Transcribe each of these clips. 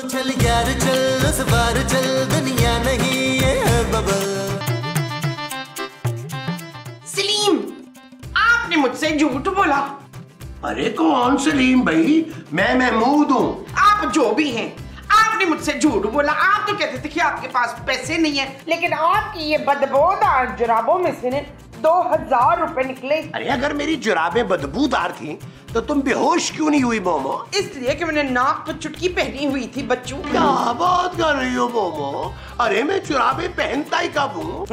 चल यार चल उस बार चल दुनिया नहीं ये है बबल। सलीम, आपने मुझसे झूठ बोला। अरे कौन सलीम भाई, मैं महमूद हूँ। आप जो भी हैं, आपने मुझसे झूठ बोला। आप तो कहते थे कि आपके पास पैसे नहीं है, लेकिन आपकी ये बदबूदार जुराबों में से 2000 रुपए निकले। अरे अगर मेरी जुराबें बदबूदार थी तो तुम बेहोश क्यों नहीं हुई मोमो? इसलिए कि मैंने नाक पर चुटकी पहनी हुई थी बच्चों। क्या बात कर रही हो मोमो? अरे मैं जुराबें पहनता ही कब हूँ?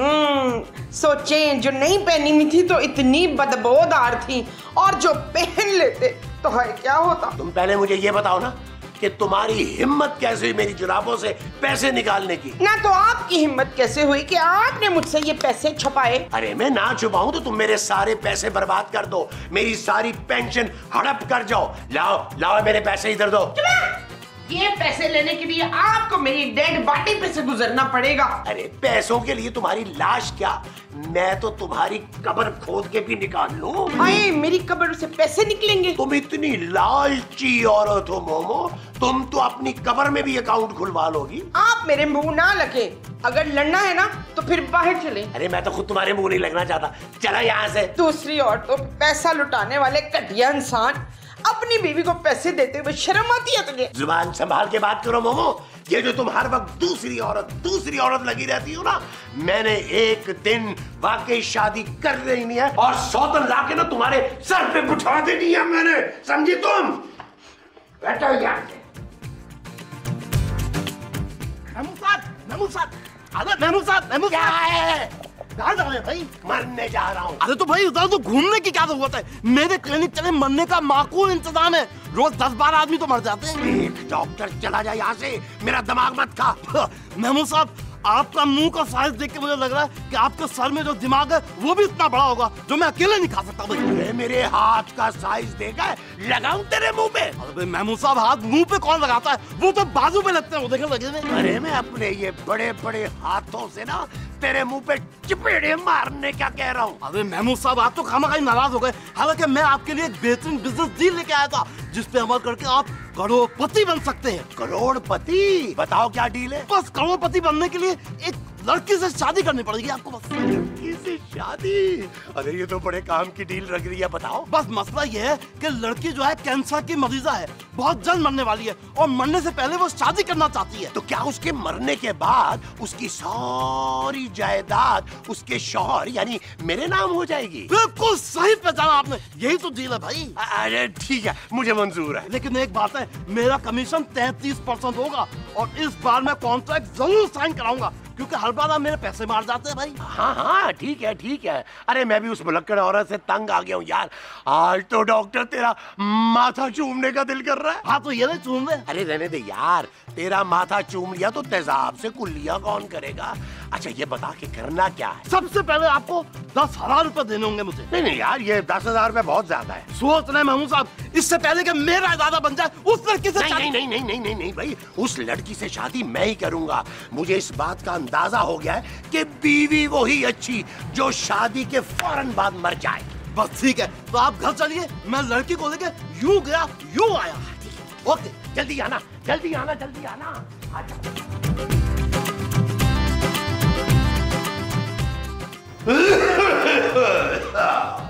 सोचें, जो नहीं पहनी हुई थी तो इतनी बदबूदार थी, और जो पहन लेते तो है क्या होता। तुम पहले मुझे ये बताओ ना कि तुम्हारी हिम्मत कैसे हुई मेरी जुराबों से पैसे निकालने की? ना तो आपकी हिम्मत कैसे हुई कि आपने मुझसे ये पैसे छुपाए। अरे मैं ना छुपाऊं तो तुम मेरे सारे पैसे बर्बाद कर दो, मेरी सारी पेंशन हड़प कर जाओ। लाओ लाओ मेरे पैसे इधर दो। ये पैसे लेने के लिए आपको मेरी डेड बॉडी पे से गुजरना पड़ेगा। अरे पैसों के लिए तुम्हारी लाश क्या, मैं तो तुम्हारी कब्र खोद के भी निकाल लूं। हाय, मेरी कब्र से पैसे निकलेंगे। तुम इतनी लालची औरत हो मोमो, तुम तो अपनी कब्र में भी अकाउंट खुलवा लोगी। आप मेरे मुंह ना लगे, अगर लड़ना है ना तो फिर बाहर चले। अरे मैं तो खुद तुम्हारे मुंह नहीं लगना चाहता, चला यहाँ से। दूसरी औरतों पे पैसा लुटाने वाले घटिया इंसान, अपनी बीवी को पैसे देते हुए शर्म आती है तुझे? जुबान संभाल के बात करो मोमो। ये जो तुम हर वक्त दूसरी औरत लगी रहती हो ना, मैंने एक दिन वाकई शादी कर लेनी है और सौतन लाके ना तुम्हारे सर पे बिठा देनी है मैंने, समझी तुम? बैठो यहाँ से। महमूद साहब क्या है? कहाँ जा रहे हैं भाई? मरने जा रहा हूँ। अरे तो भाई उधर तो घूमने की क्या जरूरत है? मेरे क्लिनिक चले मरने का माकूल इंतजाम है। रोज 10-12 आदमी तो मर जाते हैं। एक डॉक्टर चला जा यहाँ से, मेरा दिमाग मत खा। महमूद साहब, आपका मुंह का साइज देख के मुझे लग रहा है कि आपके सर में जो दिमाग है वो भी इतना बड़ा होगा जो मैं अकेले नहीं खा सकता भाई। अरे मेरे हाथ का साइज देखा, लगाऊं तेरे मुंह पे? अरे भाई महमूद साहब, हाथ मुंह पे कौन लगाता है? वो तो बाजू पे लगते हैं, वो देखे लगे हुए। अरे मैं अपने ये बड़े बड़े हाथों से ना तेरे मुंह पे चपेड़े मारने क्या कह रहा हूँ। अरे महमूद साहब, आप तो खामखाई नाराज हो गए। हालांकि मैं आपके लिए एक बेहतरीन बिजनेस डील लेके आया था जिसपे अमल करके आप करोड़पति बन सकते हैं। करोड़पति? बताओ क्या डील है? बस करोड़पति बनने के लिए एक लड़की से शादी करनी पड़ेगी आपको। बस लड़की से शादी? अरे ये तो बड़े काम की डील लग रही है, बताओ। बस मसला ये है कि लड़की जो है कैंसर की मरीजा है, बहुत जल्द मरने वाली है और मरने से पहले वो शादी करना चाहती है। तो क्या उसके मरने के बाद उसकी सारी जायदाद उसके शौहर यानी मेरे नाम हो जाएगी? बिल्कुल सही पहचाना आपने, यही तो डील है भाई। अरे ठीक है, मुझे मंजूर है। लेकिन एक बात है, मेरा कमीशन 33% होगा और इस बार मैं कॉन्ट्रैक्ट जरूर साइन कराऊंगा क्योंकि हर बार आप मेरे पैसे मार जाते हैं भाई। हाँ हाँ ठीक है ठीक है। अरे मैं भी उस भुलक्कड़ औरत से तंग आ गया हूँ यार। आज तो डॉक्टर तेरा माथा चूमने का दिल कर रहा है। हाँ तो ये नहीं चूम दे। अरे रहने दे यार, तेरा माथा चूम लिया तो तेजाब से कुल्लियां कौन करेगा? अच्छा ये बता के करना क्या है? सबसे पहले आपको 10,000 रुपए देने होंगे मुझे। नहीं नहीं यार, ये 10,000 रुपए बहुत ज्यादा है। सोच रहे महमूद साहब, इससे पहले कि मेरा इरादा बन जाए उस लड़की से नहीं नहीं नहीं नहीं नहीं नहीं भाई, उस लड़की से शादी मैं ही करूंगा। मुझे इस बात का अंदाजा हो गया है कि बीवी वही अच्छी जो शादी के फौरन बाद मर जाए। बस ठीक है, तो आप घर चलिए, मैं लड़की को लेके यूं गया यूं आया। ओके, जल्दी आना जल्दी आना जल्दी आना।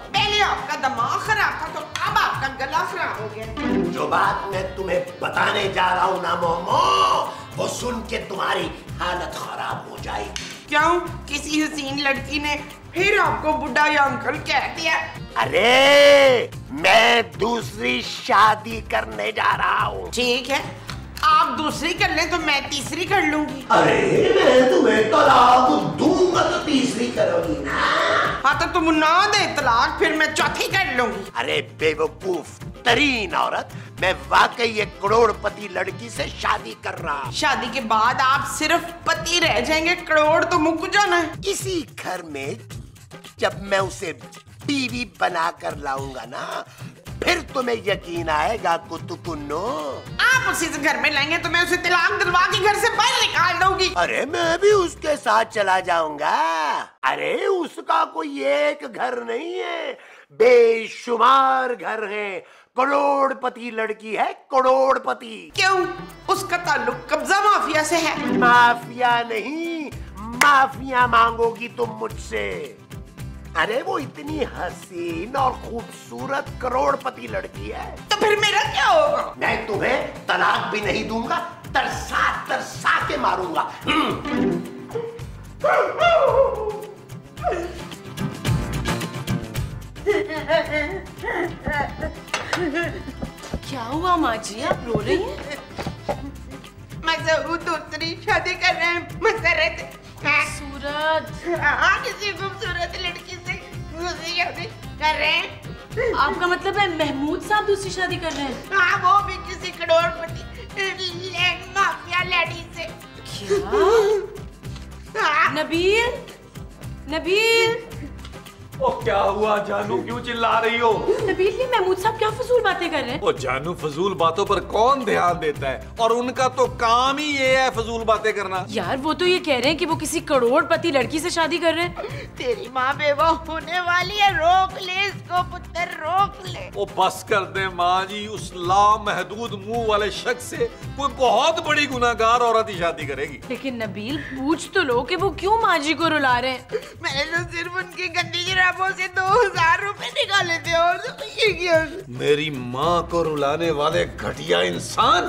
पहले आपका दिमाग खराब था तो अब आपका गला खराब हो गया। जो बात मैं तुम्हें बताने जा रहा हूँ ना मोमो, वो सुन के तुम्हारी हालत खराब हो जाएगी। क्यों? किसी हसीन लड़की ने फिर आपको बुढ़ा या अंकल कह दिया? अरे मैं दूसरी शादी करने जा रहा हूँ। ठीक है, आप दूसरी कर लें तो मैं तीसरी कर लूंगी। अरे मैं तुम्हें तलाक दूंगा तो तीसरी करोगी ना? हाँ तो तुम ना दे तलाक, फिर मैं चौथी कर लूंगी। अरे बेवकूफ तरीन औरत, मैं वाकई एक करोड़पति लड़की से शादी कर रहा हूँ। शादी के बाद आप सिर्फ पति रह जाएंगे, करोड़ तो मुक जाना है। इसी घर में जब मैं उसे बीवी बना कर लाऊंगा ना, फिर तुम्हें यकीन आएगा कुतुकुन्नो। आप उसी से घर में लाएंगे तो मैं उसे तलाक दिलवा के घर से बाहर निकाल दूंगी। अरे मैं भी उसके साथ चला जाऊंगा। अरे उसका कोई एक घर नहीं है, बेशुमार घर हैं, करोड़पति लड़की है, करोड़पति। क्यों? उसका ताल्लुक कब्जा माफिया से है। माफिया नहीं, माफिया मांगोगी तुम मुझसे। अरे वो इतनी हसीन और खूबसूरत करोड़पति लड़की है। तो फिर मेरा क्या होगा? मैं तुम्हें तलाक भी नहीं दूंगा, तरसा तरसा के मारूंगा। क्या हुआ माँ जी, आप रो रही हैं? मसरूर दूसरी शादी कर रहे हैं। मसरत सूरत, किसी खूबसूरत लड़की से दूसरी शादी कर रहे हैं। आपका मतलब है महमूद साहब दूसरी शादी कर रहे हैं? हाँ, वो भी किसी करोड़पति माफिया लेडी से। क्या? नबील, नबील, ओ क्या हुआ जानू, क्यों चिल्ला रही हो? नबील, ये महमूद साहब क्या फजूल बातें कर रहे हैं? ओ जानू, फजूल बातों पर कौन ध्यान देता है, और उनका तो काम ही ये है फजूल बातें करना। यार वो तो ये कह रहे हैं कि वो किसी करोड़पति लड़की से शादी कर रहे हैं। तेरी माँ बेवा होने वाली है, रोक ले इसको पुत्र, रोक ले। ओ बस कर दे माँ जी, उस लामहदूद मुंह वाले शख्स से कोई बहुत बड़ी गुनाहगार औरत ही शादी करेगी। लेकिन नबील, पूछ तो लो कि वो क्यों माँ जी को रुला रहे हैं। मैंने तो सिर्फ उनकी गंदी जराबों से 2000 रुपए निकाले थे, और तो ये क्या? मेरी माँ को रुलाने वाले घटिया इंसान,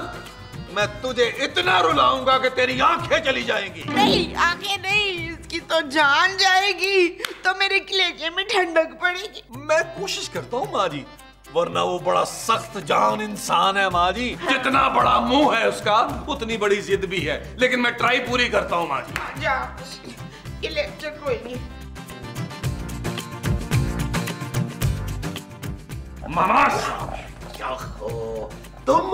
मैं तुझे इतना रुलाऊंगा कि तेरी आंखें चली जाएंगी। नहीं, आंखें नहीं, इसकी तो जान जाएगी, तो मेरे कलेजे में ठंडक पड़ेगी। मैं कोशिश करता हूँ माँ जी, वरना वो बड़ा सख्त जान इंसान है माँ जी। जितना बड़ा मुंह है उसका, उतनी बड़ी जिद भी है, लेकिन मैं ट्राई पूरी करता हूँ माँ जी। जा, कलेजे कोई नहीं। मामा क्या हो तुम?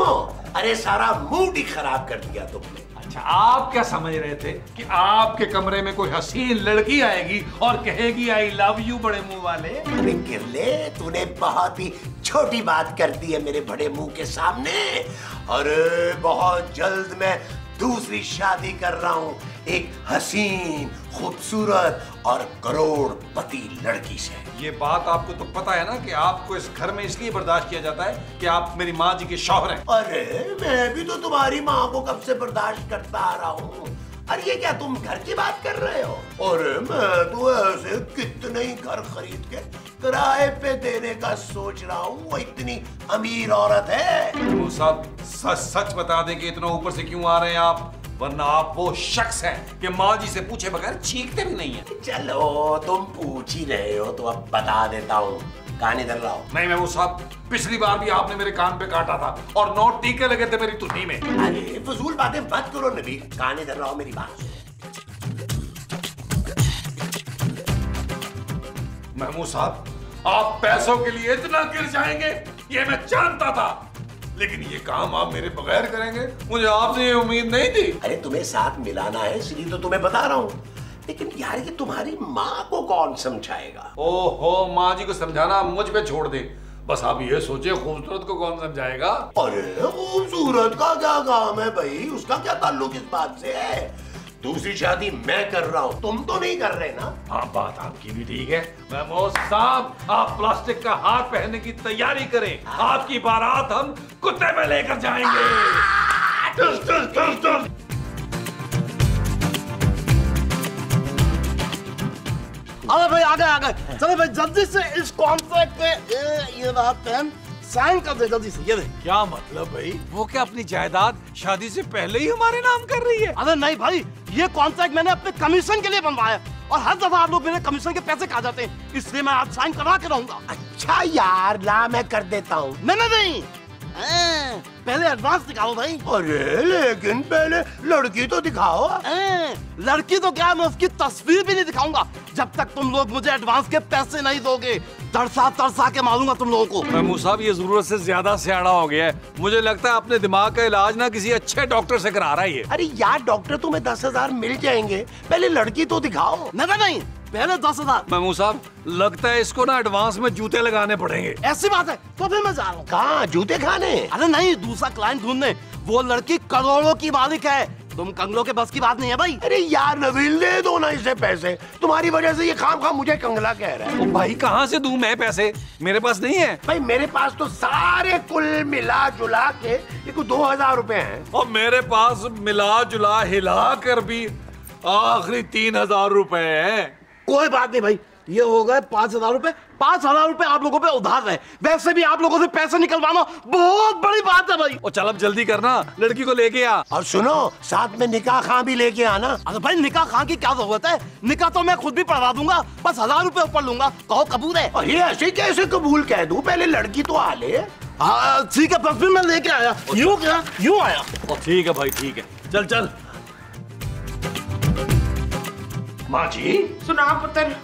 अरे सारा मूड ही खराब कर दिया तुमने। अच्छा, आप क्या समझ रहे थे कि आपके कमरे में कोई हसीन लड़की आएगी और कहेगी आई लव यू बड़े मुंह वाले? अरे किरले, तूने बहुत ही छोटी बात कर दी है मेरे बड़े मुंह के सामने। अरे बहुत जल्द मैं दूसरी शादी कर रहा हूँ, एक हसीन, खूबसूरत और करोड़पति लड़की से। ये बात आपको तो पता है ना कि आपको इस घर में इसलिए बर्दाश्त किया जाता है कि आप मेरी माँ जी के शौहर हैं। अरे मैं भी तो तुम्हारी माँ को कब से बर्दाश्त करता आ रहा हूँ। अरे ये क्या तुम घर की बात कर रहे हो? अरे मैं तो ऐसे कितने ही घर खरीद के किराए पे देने का सोच रहा हूँ, वो इतनी अमीर औरत है। वो सब सच सच बता दें कि इतना ऊपर से क्यों आ रहे हैं आप, वरना आप वो शख्स हैं कि माँ जी से पूछे बगैर चीखते भी नहीं है। चलो तुम पूछ ही रहे हो तो अब बता देता हूँ, कान इधर लाओ। नहीं मैं वो साहब, पिछली बार भी आपने मेरे कान पे काटा था और 9 टीके लगे थे मेरी तुरनी में। अरे फजूल बातें मत करो नबील, कान इधर लाओ मेरी बात। महमूद साहब, आप पैसों के लिए इतना गिर जाएंगे ये मैं जानता था, लेकिन ये काम आप मेरे बगैर करेंगे, मुझे आपसे ये उम्मीद नहीं थी। अरे तुम्हें साथ मिलाना है इसलिए तो तुम्हें बता रहा हूँ, लेकिन यार ये तुम्हारी माँ को कौन समझाएगा? ओहो, माँ जी को समझाना मुझ पे छोड़ दे, बस आप ये सोचिए खूबसूरत को कौन समझाएगा। अरे खूबसूरत का क्या काम है भाई, उसका क्या ताल्लुक इस बात से है? दूसरी शादी मैं कर रहा हूँ, तुम तो नहीं कर रहे ना। हाँ बात आपकी भी ठीक है। महमूद साहब, आप प्लास्टिक का हार पहनने की तैयारी करें, आपकी बारात हम कुत्ते में लेकर जाएंगे। अरे भाई आ गए। चलो भाई जल्दी से इस कॉन्ट्रैक्ट पे ये रहा पेन, साइन कर दे जल्दी से। ये दे। क्या मतलब भाई? वो क्या अपनी जायदाद शादी से पहले ही हमारे नाम कर रही है? अरे नहीं भाई, ये कॉन्ट्रैक्ट मैंने अपने कमीशन के लिए बनवाया और हर दफा आप लोग मेरे कमीशन के पैसे खा जाते हैं, इसलिए मैं आज साइन करा के रहूंगा। अच्छा यार, ला मैं कर देता हूँ। नहीं, पहले एडवांस दिखाओ भाई। अरे लेकिन पहले लड़की तो दिखाओ। लड़की तो क्या, मैं उसकी तस्वीर भी नहीं दिखाऊंगा जब तक तुम लोग मुझे एडवांस के पैसे नहीं दोगे। तरसा तरसा के मारूंगा तुम लोगों को। महमूद साहब, ये जरूरत से ज्यादा सियाना हो गया है, मुझे लगता है अपने दिमाग का इलाज ना किसी अच्छे डॉक्टर से करा रहा है ये। अरे यार डॉक्टर तुम्हें 10,000 मिल जाएंगे, पहले लड़की तो दिखाओ। नहीं, पहले 10,000। महमूद साहब, लगता है इसको ना एडवांस में जूते लगाने पड़ेंगे। ऐसी बात है तो फिर मैं जा रहा हूँ। कहाँ? जूते खाने? अरे नहीं, दूसरा क्लाइंट ढूंढने। वो लड़की करोड़ों की मालिक है, तुम कंगलों के बस की बात नहीं है भाई। अरे यार नबील, दे दो ना इसे पैसे। तुम्हारी वजह से ये खाम मुझे कंगला कह रहा है। भाई कहाँ से दूं मैं पैसे, मेरे पास नहीं है। भाई मेरे पास तो सारे कुल मिला जुला के ये कुछ 2000 रुपए हैं। और मेरे पास मिला जुला हिला कर भी आखिरी 3000 रुपए है। कोई बात नहीं भाई, ये हो गए 5000 रुपए। 5000 रुपए आप लोगों पे उधार है। वैसे भी आप लोगों से पैसे निकलवाना बहुत बड़ी बात है भाई। और चल अब जल्दी करना, लड़की को लेके आ। और सुनो, साथ में निकाह खां भी लेके आना। अरे भाई निकाह खां की क्या जरूरत है, निकाह तो मैं खुद भी पढ़वा दूंगा, बस 1000 रुपए ऊपर लूंगा। कहो कबूल है? और ये ऐसे कैसे कबूल कह दूं, पहले लड़की तो आ ले। हाँ ठीक है, बस फिर मैं लेके आया। यूं क्या, यूं आया। ठीक है भाई, ठीक है, चल चल। माँ जी, सुना पुत्र,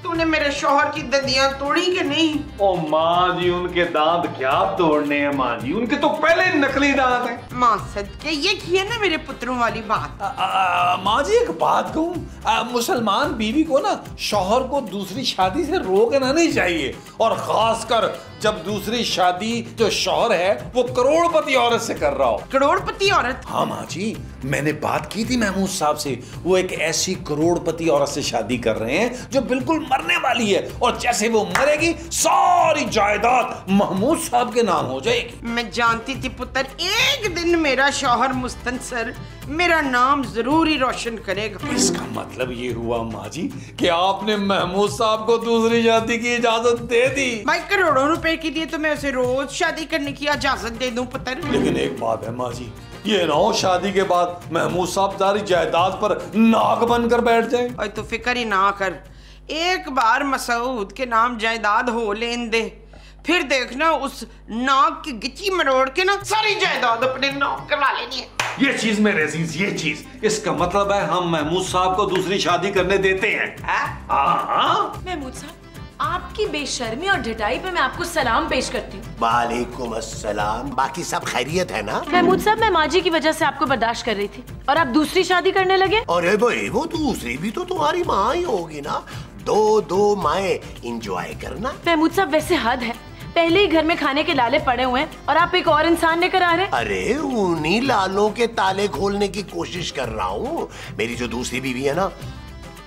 तूने मेरे शौहर की दंदियां तोड़ी कि नहीं? ओ माँ जी, उनके दांत क्या तोड़ने हैं माँ जी, उनके तो पहले नकली दांत हैं। माँ सदके, ये की है ना मेरे पुत्रों वाली बात। माँ जी एक बात कहूँ, मुसलमान बीवी को ना शौहर को दूसरी शादी से रोकना नहीं चाहिए, और खासकर जब दूसरी शादी जो शौहर है वो करोड़पति औरत से कर रहा हो। करोड़पति औरत? हाँ माँ जी, मैंने बात की थी महमूद साहब से, वो एक ऐसी करोड़पति औरत से शादी कर रहे हैं जो बिल्कुल मरने वाली है, और जैसे वो मरेगी सारी जायदाद महमूद साहब के नाम हो जाएगी। मैं जानती थी पुत्र, एक दिन मेरा शौहर मुस्तनसर मेरा नाम जरूर ही रोशन करेगा। इसका मतलब ये हुआ माँ जी कि आपने महमूद साहब को दूसरी शादी की इजाजत दे दी। भाई करोड़ों रुपए के लिए तो मैं उसे रोज शादी करने की इजाजत दे दूं पुत्र। लेकिन एक बात है माँ जी, ये ना हो शादी के बाद महमूद साहब सारी जायदाद पर नाग बनकर बैठ जाए। और तू फिक्र ही ना कर, एक बार मसूद के नाम जायदाद हो लेन दे, फिर देखना उस नाग की गिच्ची मरोड़ के ना सारी जायदाद अपने नाम करवा लेनी है। ये चीज मेरे अजीज, ये चीज, इसका मतलब है हम महमूद साहब को दूसरी शादी करने देते हैं। हाँ महमूद साहब, आपकी बेशर्मी और ढिठाई पे मैं आपको सलाम पेश करती हूँ। वालेकुम अस्सलाम। बाकी सब खैरियत है ना? महमूद साहब, मैं माँ जी की वजह से आपको बर्दाश्त कर रही थी और आप दूसरी शादी करने लगे। अरे भाई, वो दूसरी भी तो तुम्हारी माँ ही होगी ना। दो माएं एंजॉय करना। महमूद साहब वैसे हद है, पहले ही घर में खाने के लाले पड़े हुए हैं और आप एक और इंसान लेकर आ रहे हैं। अरे उन्हीं लालों के ताले खोलने की कोशिश कर रहा हूँ। मेरी जो दूसरी बीवी है ना,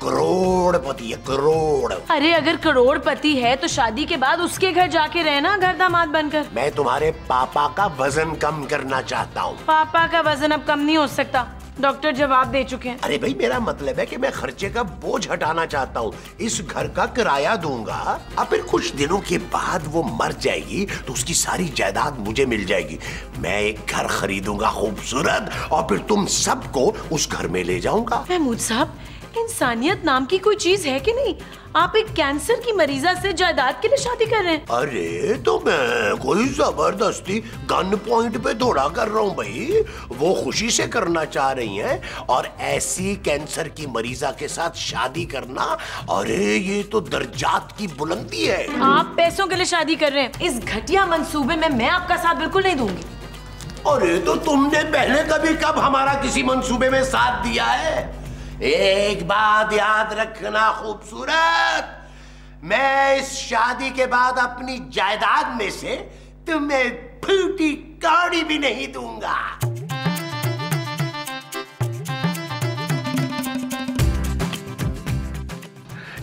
करोड़पति है, करोड़। अरे अगर करोड़पति है तो शादी के बाद उसके घर जाके रहना, घर दामाद बनकर। मैं तुम्हारे पापा का वजन कम करना चाहता हूँ। पापा का वजन अब कम नहीं हो सकता, डॉक्टर जवाब दे चुके हैं। अरे भाई, मेरा मतलब है कि मैं खर्चे का बोझ हटाना चाहता हूँ। इस घर का किराया दूंगा, और फिर कुछ दिनों के बाद वो मर जाएगी तो उसकी सारी जायदाद मुझे मिल जाएगी। मैं एक घर खरीदूंगा खूबसूरत, और फिर तुम सबको उस घर में ले जाऊंगा। महमूद साहब, इंसानियत नाम की कोई चीज है कि नहीं? आप एक कैंसर की मरीजा से जायदाद के लिए शादी कर रहे हैं। अरे तो मैं कोई जबरदस्ती गन पॉइंट पे थोड़ा कर रहा हूँ भाई। वो खुशी से करना चाह रही हैं, और ऐसी कैंसर की मरीजा के साथ शादी करना, अरे ये तो दर्जात की बुलंदी है। आप पैसों के लिए शादी कर रहे हैं, इस घटिया मंसूबे में मैं आपका साथ बिल्कुल नहीं दूंगी। अरे तो तुमने पहले कभी कब हमारा किसी मंसूबे में साथ दिया है? एक बात याद रखना खूबसूरत, मैं इस शादी के बाद अपनी जायदाद में से तुम्हें फूटी कौड़ी भी नहीं दूंगा।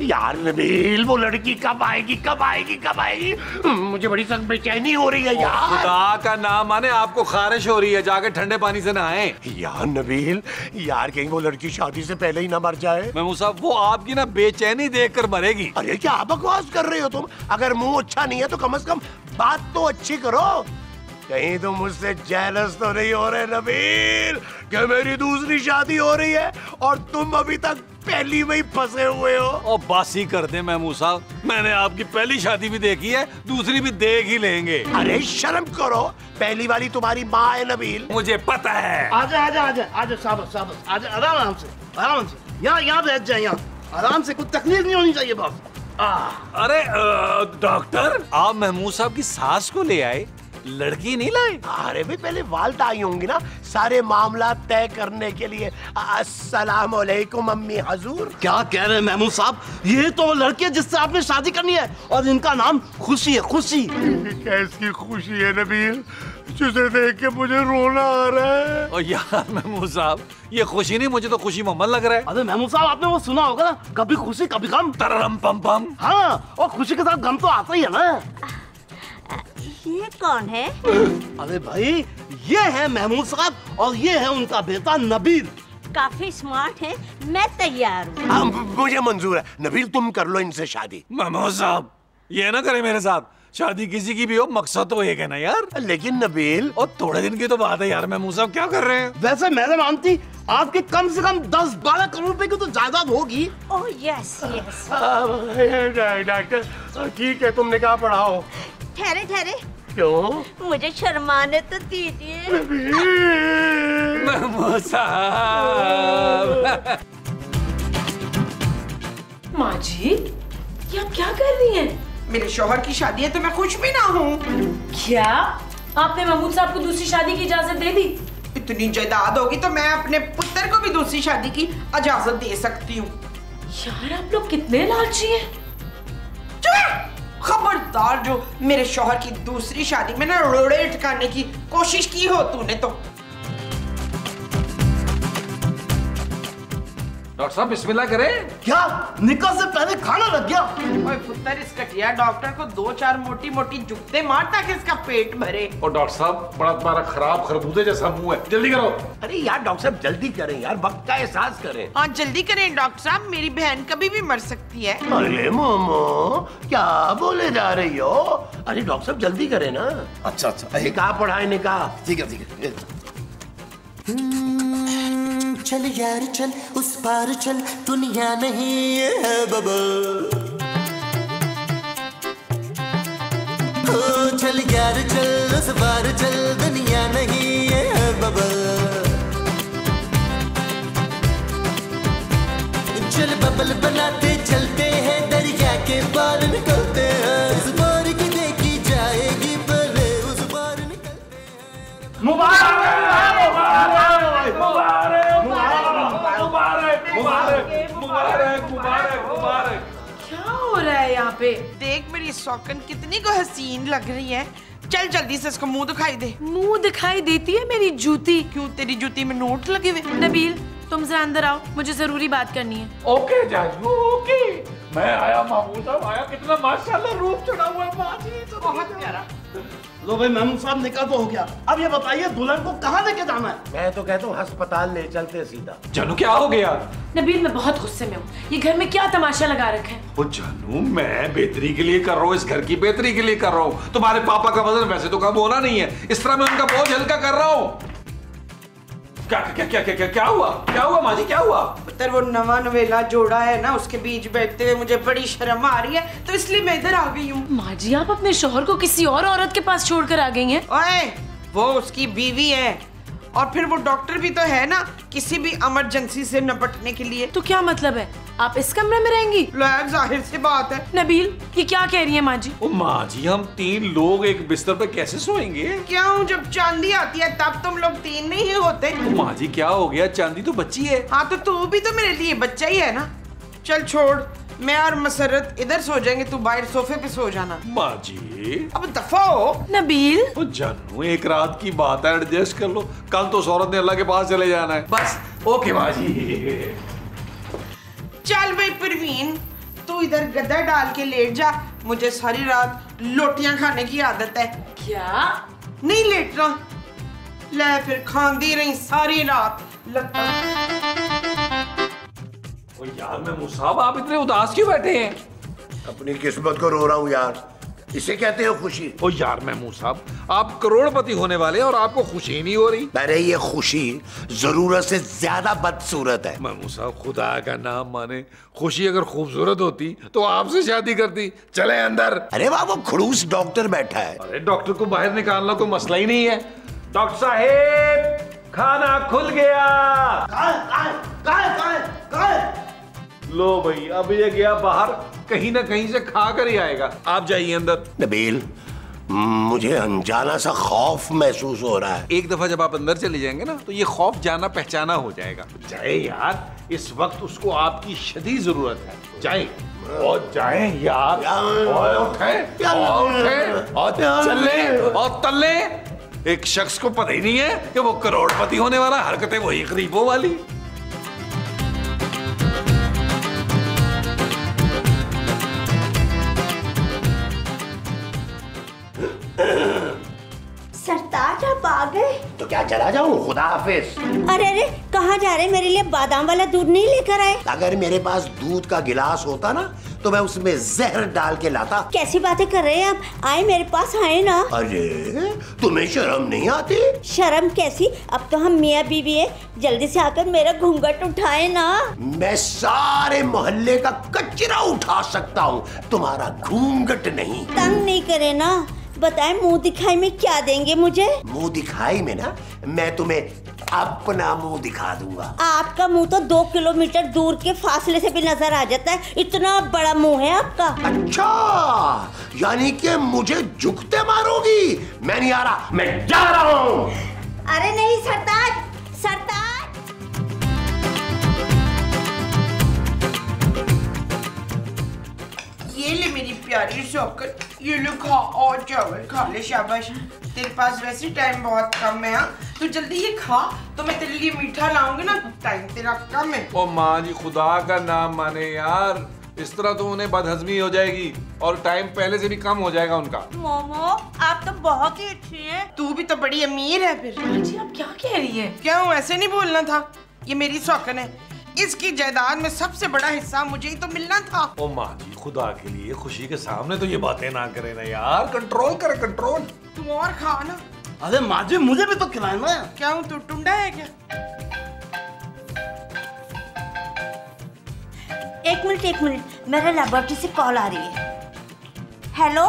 यार नबील, वो लड़की कब आएगी, कब आएगी, कब आएगी? मुझे बड़ी सख्त बेचैनी हो रही है यार। खुदा का नाम माने आपको खारिश हो रही है, जाके ठंडे पानी से नहाएं। यार नबील, यार कहीं वो लड़की शादी से पहले ही ना मर जाए। महमूद साहब, वो आपकी ना बेचैनी देखकर मरेगी। अरे क्या बकवास कर रहे हो तुम? अगर मुंह अच्छा नहीं है तो कम से कम बात तो अच्छी करो। कहीं तुम मुझसे जेलस तो नहीं हो रहे नबील कि मेरी दूसरी शादी हो रही है और तुम अभी तक पहली में ही फंसे हुए हो? और बस ही कर दे महमूद साहब, मैंने आपकी पहली शादी भी देखी है, दूसरी भी देख ही लेंगे। अरे शर्म करो, पहली वाली तुम्हारी माँ है नबील। मुझे पता है। आजा आजा आजा आजा, शाबाश शाबाश, आजा आराम से, आराम से। यहाँ बैठ जाए, यहाँ आराम से, कुछ तकलीफ नहीं होनी चाहिए बस। अरे डॉक्टर, आप महमूद साहब की सास को ले आए, लड़की नहीं लाए? अरे भाई पहले वालदा आई होंगी ना सारे मामला तय करने के लिए। अस्सलाम वालेकुम अम्मी हजूर। क्या कह रहे हैं महमूद साहब? ये तो लड़की है जिससे आपने शादी करनी है और इनका नाम खुशी है। खुशी? कैसी खुशी है नबील, जिसे देख के मुझे रोना आ रहा है। और यार महमूद साहब, ये खुशी नहीं, मुझे तो खुशी मोहम्मद लग रहा है। अरे महमूद साहब, आपने वो सुना होगा ना, कभी खुशी कभी गम। तररम पम पम। हाँ, और खुशी के साथ गम तो आता ही है ना। ये कौन है? अरे भाई, ये है महमूद साहब और ये है उनका बेटा नबील। काफी स्मार्ट है, मैं तैयार हूँ। मुझे मंजूर है। नबील तुम कर लो इनसे शादी। महमूद साहब, ये ना करे मेरे साथ। शादी किसी की भी हो, मकसद तो एक है ना यार। लेकिन नबील, और थोड़े दिन की तो बात है यार। महमूद साहब क्या कर रहे हैं? वैसे मैंने मानती आपकी कम से कम 10-12 करोड़ रुपए की तो जायदाद होगी। Oh yes yes. डॉक्टर ठीक है, तुमने कहा पढ़ाओ। ठहरे ठहरे, क्यों? मुझे शर्माने तो दीजिए। महमूद साहब। माँ जी, ये आप क्या कर रही हैं? मेरे शौहर की शादी है तो मैं खुश भी ना हूँ। क्या आपने महमूद साहब को दूसरी शादी की इजाजत दे दी? इतनी जायदाद होगी तो मैं अपने पुत्र को भी दूसरी शादी की इजाजत दे सकती हूँ। यार आप लोग कितने लालची हैं। खबरदार, जो मेरे शौहर की दूसरी शादी में ना रोड़े ठिकाने की कोशिश की हो तूने तो। डॉक्टर साहब बिस्मिल्लाह करें। क्या निकाह से पहले खाना लग गया? ओए पुत्र, इस कटिया डॉक्टर को 2-4 मोटी मोटी जुगते मार ताकि इसका पेट भरे। और डॉक्टर साहब, बड़ा तुम्हारा खराब खरबूजे जैसा मुंह है, जल्दी करो। अरे यार डॉक्टर साहब जल्दी करें यार, वक्त का एहसास करें। हाँ जल्दी करें डॉक्टर साहब, मेरी बहन कभी भी मर सकती है। अरे मोमो, क्या बोले जा रही हो? अरे डॉक्टर साहब जल्दी करें ना। अच्छा अच्छा, निकाह पढ़ाए निकाह। ठीक है ठीक है। चल यार चल उस पार चल, दुनिया नहीं ये है बबल। ओ चल यार चल उस पार चल, दुनिया नहीं ये है बबल। चल बबल बनाते चलते हैं, दरिया के पार निकलते हैं। उस पार की देखी जाएगी पहले, उस पार निकलते हैं। मुबारक क्या हो रहा है यहाँ पे? देख मेरी सौकन कितनी को हसीन लग रही है। चल जल्दी से इसको मुंह दिखाई दे। मुंह दिखाई देती है मेरी जूती। क्यों, तेरी जूती में नोट लगे हुए? नबील, तुम जरा अंदर आओ, मुझे जरूरी बात करनी है। Okay Jaju, okay. मैं आया, महमूद साहब आया। कितना माशाल्लाह रूप चढ़ा हुआ है माँ जी, बहुत प्यारा। लो भाई, महमूद साहब निकाह तो हो गया। अब ये बताइए दुल्हन को कहाँ लेके जाना है? मैं तो कहता हूँ अस्पताल ले चलते सीधा। जानू क्या हो गया? नबील, मैं बहुत गुस्से में हूँ। ये घर में क्या तमाशा लगा रखा है? ओ जानू, मैं बेहतरी के लिए कर रहा हूँ, इस घर की बेहतरी के लिए कर रहा हूँ। तुम्हारे पापा का वजन वैसे तो कम होना नहीं है, इस तरह मैं उनका बोझ हल्का कर रहा हूँ। क्या क्या क्या क्या क्या क्या हुआ? क्या हुआ माँ जी, क्या हुआ? पुत्र, वो नवा नवेला जोड़ा है ना, उसके बीच बैठते हुए मुझे बड़ी शर्म आ रही है, तो इसलिए मैं इधर आ गई हूँ। माँ जी, आप अपने शौहर को किसी और औरत के पास छोड़कर आ गई हैं। ओए, वो उसकी बीवी है और फिर वो डॉक्टर भी तो है ना, किसी भी इमरजेंसी से निपटने के लिए। तो क्या मतलब है, आप इस कमरे में रहेंगी? लायक जाहिर सी बात है। नबील, ये क्या कह रही है माँ जी? ओ माँ जी, हम 3 लोग एक बिस्तर पे कैसे सोएंगे? क्यों, जब चांदी आती है तब तुम लोग 3 नहीं होते? माँ जी क्या हो गया, चांदी तो बच्ची है। हाँ तो तू भी तो मेरे लिए बच्चा ही है ना। चल छोड़, मैं और मसरत इधर सो जाएंगे, तू बाहर सोफे पे सो जाना। माँ जी अब दफा हो। नबील, ओ जानू, एक रात की बात है, एडजस्ट कर लो। कल तो औरत ने अल्लाह के पास चले जाना है। बस ओके माँ जी। चल भाई परवीन, तू इधर गद्दा डाल के लेट जा, मुझे सारी रात लोटियां खाने की आदत है। क्या? नहीं लेटना, ले फिर खांदी रही सारी रात लगता। ओ यार महमूद साहब, आप इतने उदास क्यों बैठे हैं? अपनी किस्मत को रो रहा हूँ यार, इसे कहते हो खुशी। ओ यार महमूद साहब, आप करोड़पति होने वाले हैं और आपको खुशी नहीं हो रही। अरे ये खुशी जरूरत से ज्यादा बदसूरत है। महमूद साहब, खुदा का नाम माने, खुशी अगर खूबसूरत होती तो आपसे शादी करती। चले अंदर। अरे वाह, वो खड़ूस डॉक्टर बैठा है। अरे डॉक्टर को बाहर निकालना कोई मसला ही नहीं है। डॉक्टर साहेब, खाना खुल गया। लो भाई, अब ये गया बाहर, कहीं ना कहीं से खा कर ही आएगा। आप जाइए अंदर। नबील, मुझे अनजाना सा खौफ महसूस हो रहा है। एक दफा जब आप अंदर चले जाएंगे ना तो ये खौफ जाना पहचाना हो जाएगा। जाए यार, इस वक्त उसको आपकी शदीद जरूरत है। जाए और जाए यार, और उठे और चले और तले। एक शख्स को पता ही नहीं है कि वो करोड़पति होने वाला, हरकतें वही गरीबों वाली। सरताज आप आ गए? तो क्या चला जाऊं? खुदा हाफिज। अरे अरे, कहाँ जा रहे? मेरे लिए बादाम वाला दूध नहीं लेकर आए? अगर मेरे पास दूध का गिलास होता ना तो मैं उसमें जहर डाल के लाता। कैसी बातें कर रहे हैं आप? आए मेरे पास, आए ना। अरे तुम्हें शर्म नहीं आती? शर्म कैसी? अब तो हम मियाँ बीवी हैं। जल्दी से आकर मेरा घूंघट उठाए ना। मैं सारे मोहल्ले का कचरा उठा सकता हूँ, तुम्हारा घूंघट नहीं। तंग नहीं करे ना। बताएं, मुंह दिखाई में क्या देंगे मुझे? मुंह दिखाई में ना मैं तुम्हें अपना मुंह दिखा दूंगा। आपका मुंह तो 2 किलोमीटर दूर के फासले से भी नजर आ जाता है, इतना बड़ा मुंह है आपका। अच्छा, यानी कि मुझे झुकते मारोगी? मैं नहीं आ रहा, मैं जा रहा हूँ। अरे नहीं सरताज, सरताज। ये ले मेरी प्यारी शौकत, ये लो खा और चावल खा ले। शाबाश, तेरे पास वैसे टाइम बहुत कम है। हाँ, तू जल्दी ये खा तो मैं तेरे लिए मीठा लाऊंगी ना। टाइम तेरा कम है। ओ माँ जी, खुदा का नाम माने यार, इस तरह तो उन्हें बदहजमी हो जाएगी और टाइम पहले से भी कम हो जाएगा उनका। मोमो, आप तो बहुत ही अच्छी हैं। तू भी तो बड़ी अमीर है फिर। जी आप क्या कह रही है? क्यों, ऐसे नहीं बोलना था? ये मेरी सौकन है, इसकी जायदाद में सबसे बड़ा हिस्सा मुझे ही तो मिलना था। ओ माँ जी, खुदा के लिए खुशी के सामने तो ये बातें ना करें ना यार, कंट्रोल करे कंट्रोल। तू और खा ना। अरे माँ जी, मुझे भी तो खिलाए ना। क्या हूँ, तू टुंडा है क्या? एक मिनट, मेरे लैबोरेटरी से कॉल आ रही है। हेलो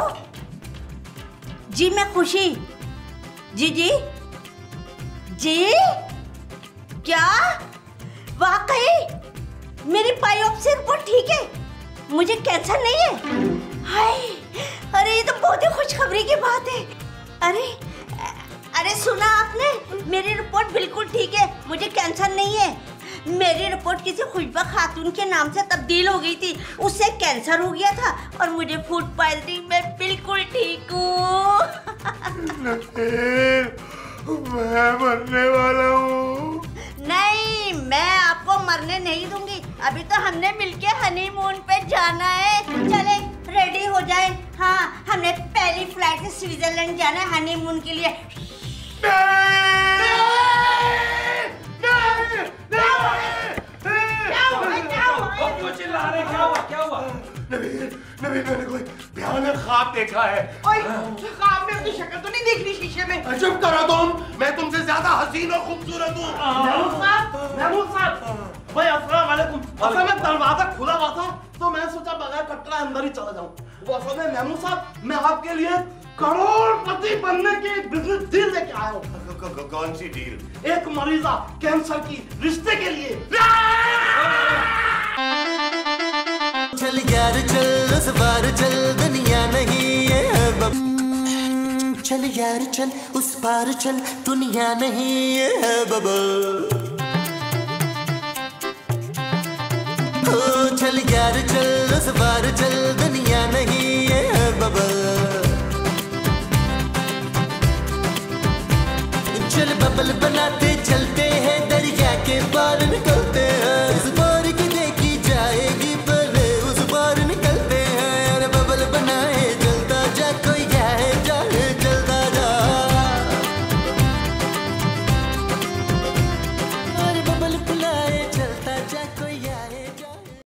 जी, मैं खुशी। जी जी जी, क्या वाकई मेरी बायोप्सी रिपोर्ट ठीक है? मुझे कैंसर नहीं है? हाय, अरे ये तो बहुत ही खुशखबरी की बात है। अरे सुना आपने? मेरी रिपोर्ट बिल्कुल ठीक है, मुझे कैंसर नहीं है। मेरी रिपोर्ट किसी खुशबा खातून के नाम से तब्दील हो गई थी, उससे कैंसर हो गया था और मुझे फूड पॉइजनिंग में बिल्कुल ठीक हूँ। मैं मरने वाला हूँ। नहीं, मैं आपको मरने नहीं दूंगी। अभी तो हमने मिलके हनीमून पे जाना है। चले रेडी हो जाए। हाँ, हमने पहली फ्लाइट से स्विट्जरलैंड जाना है हनीमून के लिए। नबी, मैंने कोई भयानक ख्वाब देखा है। ओए, ख्वाब में अपनी शक्ल तो नहीं देख रही शीशे में? चुप करो तुम, मैं तुमसे ज्यादा हसीन और खूबसूरत हूँ। महमूद साहब, भाई अस्सलाम वालेकुम। असल में दरवाजा खुला हुआ था तो मैं सोचा बगैर कटरा अंदर ही चला जाऊं। वो असल में महमूद साहब, मैं आपके लिए करोड़पति बनने की एक बिजनेस डील लेके आया हूँ। कौन सी डील? एक मरीजा कैंसर की रिश्ते के लिए। चल यार चल, उस पार चल, दुनिया नहीं है बब। चल यार चल, उस पार चल, दुनिया नहीं है बबल। ओ चल यार चल, उस पार चल, दुनिया नहीं है बबल।